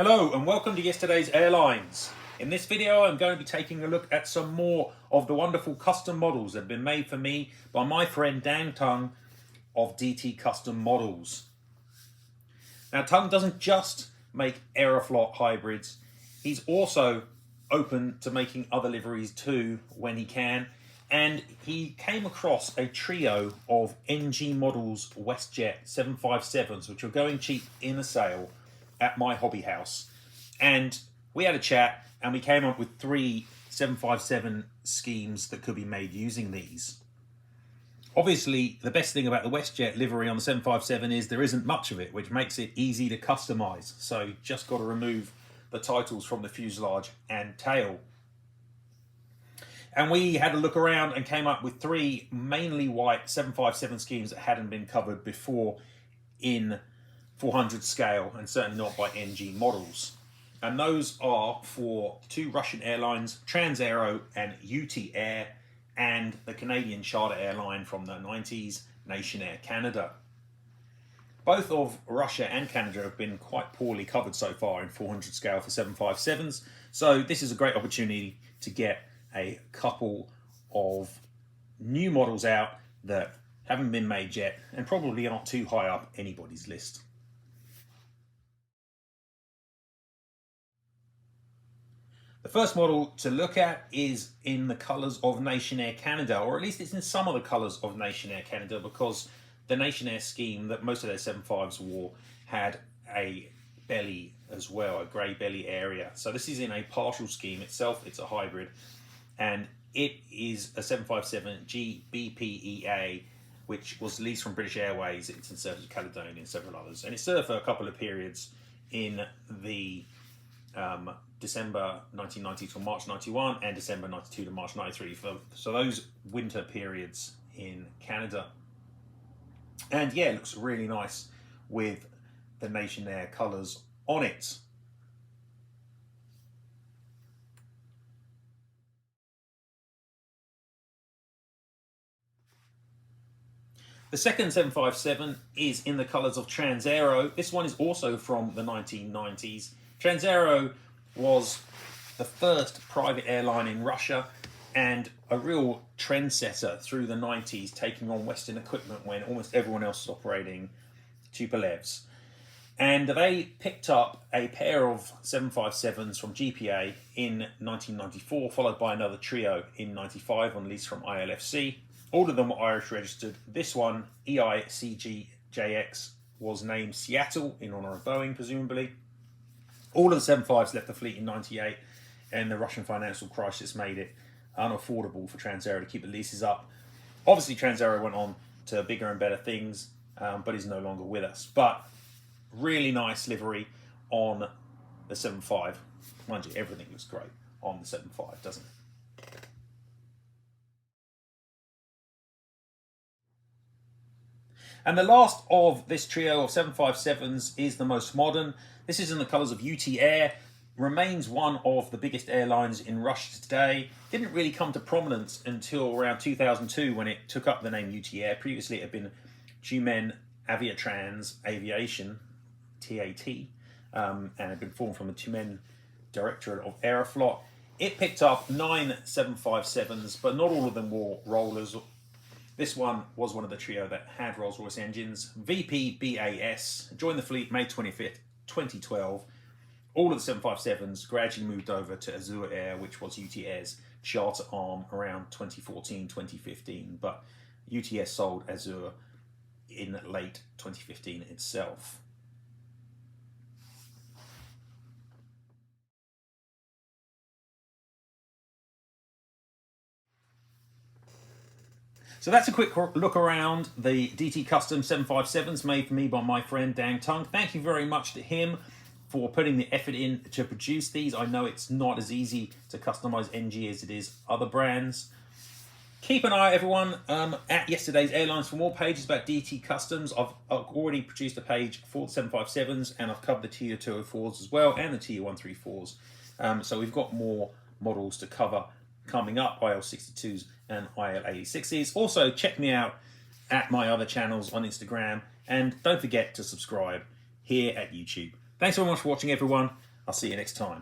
Hello and welcome to yesterday's Airlines. In this video I'm going to be taking a look at some more of the wonderful custom models that have been made for me by my friend Dan Tung of DT Custom Models. Now Tung doesn't just make Aeroflot hybrids, he's also open to making other liveries too when he can, and he came across a trio of NG Models Westjet 757s which were going cheap in a sale at my hobby house, and we had a chat and we came up with 3 757 schemes that could be made using these. Obviously the best thing about the Westjet livery on the 757 is there isn't much of it, which makes it easy to customize, so you just got to remove the titles from the fuselage and tail. And we had a look around and came up with 3 mainly white 757 schemes that hadn't been covered before in 400 scale, and certainly not by NG Models. And those are for 2 Russian airlines, Transaero and UTAir, and the Canadian charter airline from the 90s, Nationair Canada. Both of Russia and Canada have been quite poorly covered so far in 400 scale for 757s, so this is a great opportunity to get a couple of new models out that haven't been made yet and probably aren't too high up anybody's list. The first model to look at is in the colours of Nationair Canada, or at least it's in some of the colours of Nationair Canada, because the Nationair scheme that most of their 75s wore had a belly as well, a grey belly area. So this is in a partial scheme itself, it's a hybrid, and it is a 757 GBPEA, which was leased from British Airways. It's in service of Caledonia and several others, and it served for a couple of periods in the December 1990 to March 91 and December 92 to March 93, so those winter periods in Canada. And yeah, it looks really nice with the Nationair colours on it. The second 757 is in the colours of Transaero. This one is also from the 1990s. Transaero was the first private airline in Russia and a real trendsetter through the 90s, taking on Western equipment when almost everyone else was operating Tupolevs. And they picked up a pair of 757s from GPA in 1994, followed by another trio in 95 on lease from ILFC. All of them were Irish registered. This one, EICGJX, was named Seattle in honour of Boeing, presumably. All of the 75s left the fleet in 98, and the Russian financial crisis made it unaffordable for Transaero to keep the leases up. Obviously, Transaero went on to bigger and better things, but is no longer with us. But really nice livery on the 75. Mind you, everything looks great on the 75, doesn't it? And the last of this trio of 757s is the most modern. This is in the colours of UTAir, remains one of the biggest airlines in Russia today. Didn't really come to prominence until around 2002 when it took up the name UTAir. Previously it had been Tumen Aviation, TAT, and had been formed from the Tumen Directorate of Aeroflot. It picked up 9 757s, but not all of them wore rollers. This one was one of the trio that had Rolls-Royce engines. VPBAS joined the fleet May 25th, 2012. All of the 757s gradually moved over to Azure Air, which was UTAir's charter arm around 2014, 2015. But UTAir sold Azure in late 2015 itself. So that's a quick look around the DT Custom 757s made for me by my friend Dan Tung. Thank you very much to him for putting the effort in to produce these. I know it's not as easy to customize NG as it is other brands. Keep an eye, everyone, at yesterday's Airlines for more pages about DT Customs. I've already produced a page for the 757s, and I've covered the Tier 204s as well, and the Tier 134s. So we've got more models to cover coming up, IL62s and IL86s. Also, check me out at my other channels on Instagram, and don't forget to subscribe here at YouTube. Thanks very much for watching, everyone. I'll see you next time.